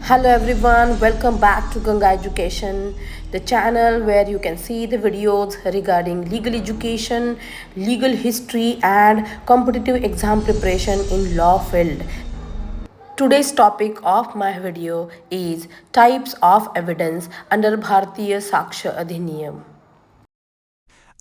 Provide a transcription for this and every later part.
Hello everyone, welcome back to Ganga Education, the channel where you can see the videos regarding legal education, legal history and competitive exam preparation in law field. Today's topic of my video is types of evidence under Bhartiya Sakshya Adhiniyam.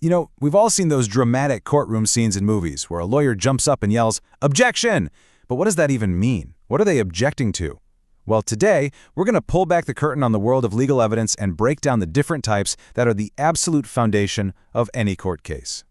You know, we've all seen those dramatic courtroom scenes in movies where a lawyer jumps up and yells, "Objection!" But what does that even mean? What are they objecting to? Well, today, we're going to pull back the curtain on the world of legal evidence and break down the different types that are the absolute foundation of any court case.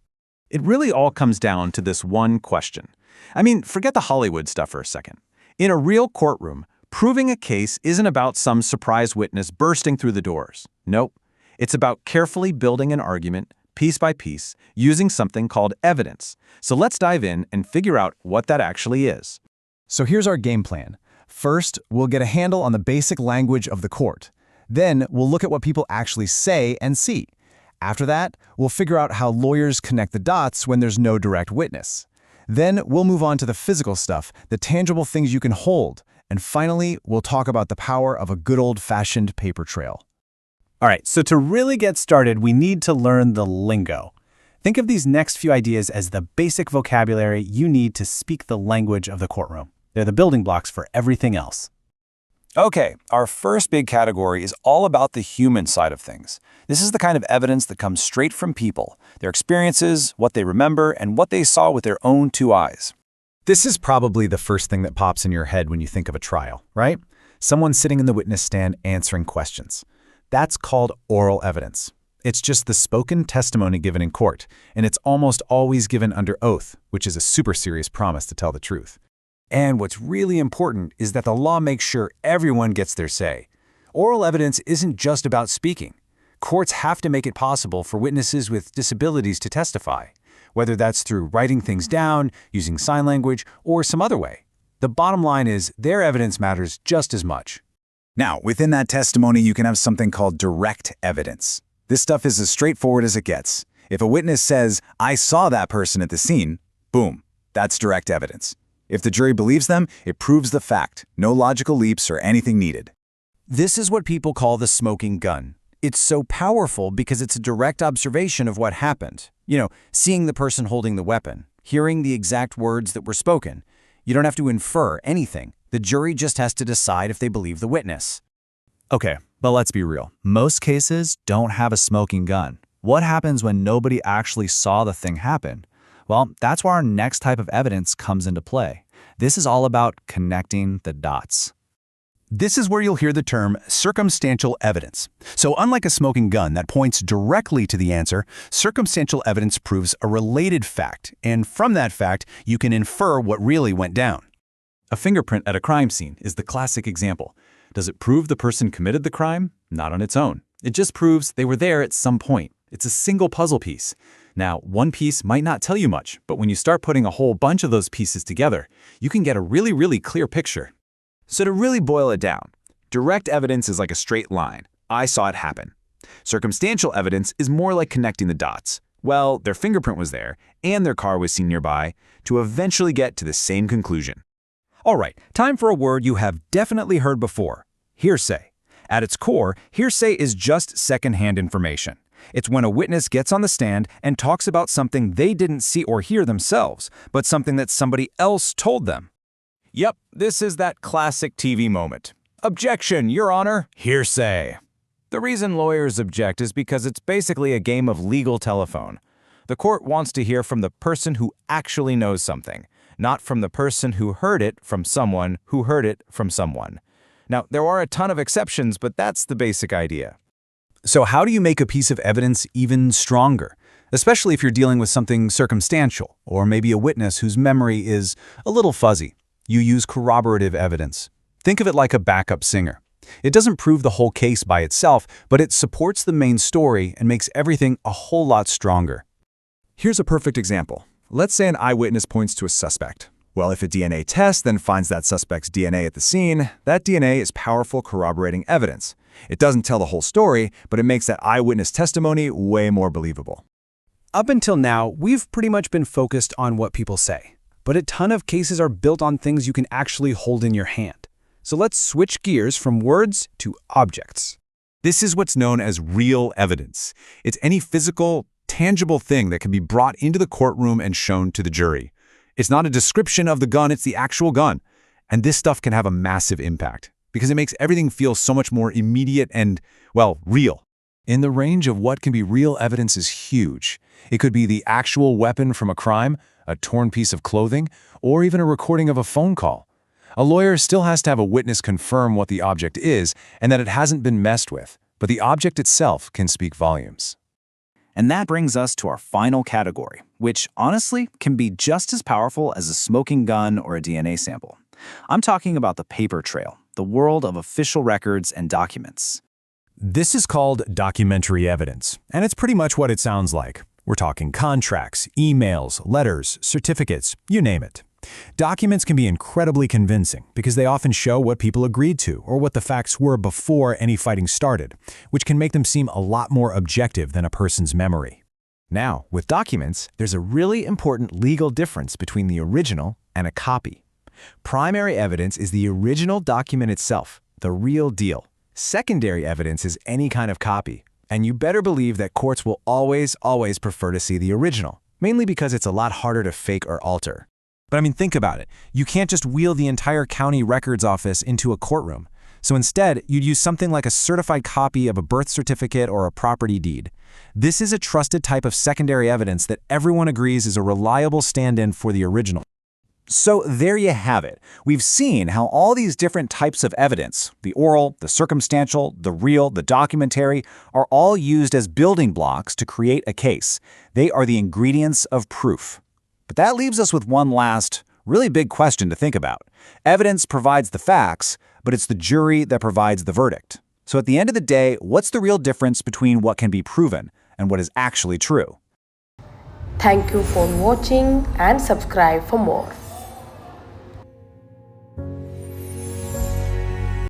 It really all comes down to this one question. I mean, forget the Hollywood stuff for a second. In a real courtroom, proving a case isn't about some surprise witness bursting through the doors. Nope. It's about carefully building an argument, piece by piece, using something called evidence. So let's dive in and figure out what that actually is. So here's our game plan. First, we'll get a handle on the basic language of the court. Then, we'll look at what people actually say and see. After that, we'll figure out how lawyers connect the dots when there's no direct witness. Then, we'll move on to the physical stuff, the tangible things you can hold. And finally, we'll talk about the power of a good old-fashioned paper trail. All right, so to really get started, we need to learn the lingo. Think of these next few ideas as the basic vocabulary you need to speak the language of the courtroom. They're the building blocks for everything else. Okay, our first big category is all about the human side of things. This is the kind of evidence that comes straight from people, their experiences, what they remember, and what they saw with their own two eyes. This is probably the first thing that pops in your head when you think of a trial, right? Someone sitting in the witness stand answering questions. That's called oral evidence. It's just the spoken testimony given in court, and it's almost always given under oath, which is a super serious promise to tell the truth. And what's really important is that the law makes sure everyone gets their say. Oral evidence isn't just about speaking. Courts have to make it possible for witnesses with disabilities to testify, whether that's through writing things down, using sign language, or some other way. The bottom line is their evidence matters just as much. Now, within that testimony, you can have something called direct evidence. This stuff is as straightforward as it gets. If a witness says, "I saw that person at the scene," boom, that's direct evidence. If the jury believes them, it proves the fact. No logical leaps or anything needed. This is what people call the smoking gun. It's so powerful because it's a direct observation of what happened. Seeing the person holding the weapon, hearing the exact words that were spoken. You don't have to infer anything. The jury just has to decide if they believe the witness. Okay, but let's be real. Most cases don't have a smoking gun. What happens when nobody actually saw the thing happen? Well, that's where our next type of evidence comes into play. This is all about connecting the dots. This is where you'll hear the term circumstantial evidence. So unlike a smoking gun that points directly to the answer, circumstantial evidence proves a related fact, and from that fact, you can infer what really went down. A fingerprint at a crime scene is the classic example. Does it prove the person committed the crime? Not on its own. It just proves they were there at some point. It's a single puzzle piece. Now, one piece might not tell you much, but when you start putting a whole bunch of those pieces together, you can get a really clear picture. So to really boil it down, direct evidence is like a straight line. I saw it happen. Circumstantial evidence is more like connecting the dots. Well, their fingerprint was there, and their car was seen nearby, to eventually get to the same conclusion. All right, time for a word you have definitely heard before: hearsay. At its core, hearsay is just secondhand information. It's when a witness gets on the stand and talks about something they didn't see or hear themselves, but something that somebody else told them. Yep, this is that classic TV moment. "Objection, Your Honor, hearsay." The reason lawyers object is because it's basically a game of legal telephone. The court wants to hear from the person who actually knows something, not from the person who heard it from someone who heard it from someone. Now, there are a ton of exceptions, but that's the basic idea. So how do you make a piece of evidence even stronger? Especially if you're dealing with something circumstantial, or maybe a witness whose memory is a little fuzzy. You use corroborative evidence. Think of it like a backup singer. It doesn't prove the whole case by itself, but it supports the main story and makes everything a whole lot stronger. Here's a perfect example. Let's say an eyewitness points to a suspect. Well, if a DNA test then finds that suspect's DNA at the scene, that DNA is powerful corroborating evidence. It doesn't tell the whole story, but it makes that eyewitness testimony way more believable. Up until now, we've pretty much been focused on what people say, but a ton of cases are built on things you can actually hold in your hand. So let's switch gears from words to objects. This is what's known as real evidence. It's any physical, tangible thing that can be brought into the courtroom and shown to the jury. It's not a description of the gun, it's the actual gun. And this stuff can have a massive impact because it makes everything feel so much more immediate and, well, real. And the range of what can be real evidence is huge. It could be the actual weapon from a crime, a torn piece of clothing, or even a recording of a phone call. A lawyer still has to have a witness confirm what the object is and that it hasn't been messed with, but the object itself can speak volumes. And that brings us to our final category, which honestly can be just as powerful as a smoking gun or a DNA sample. I'm talking about the paper trail, the world of official records and documents. This is called documentary evidence, and it's pretty much what it sounds like. We're talking contracts, emails, letters, certificates, you name it. Documents can be incredibly convincing because they often show what people agreed to or what the facts were before any fighting started, which can make them seem a lot more objective than a person's memory. Now, with documents, there's a really important legal difference between the original and a copy. Primary evidence is the original document itself, the real deal. Secondary evidence is any kind of copy, and you better believe that courts will always prefer to see the original, mainly because it's a lot harder to fake or alter. But I mean, think about it. You can't just wheel the entire county records office into a courtroom. So instead, you'd use something like a certified copy of a birth certificate or a property deed. This is a trusted type of secondary evidence that everyone agrees is a reliable stand-in for the original. So there you have it. We've seen how all these different types of evidence, the oral, the circumstantial, the real, the documentary, are all used as building blocks to create a case. They are the ingredients of proof. But that leaves us with one last, really big question to think about. Evidence provides the facts, but it's the jury that provides the verdict. So at the end of the day, what's the real difference between what can be proven and what is actually true? Thank you for watching and subscribe for more.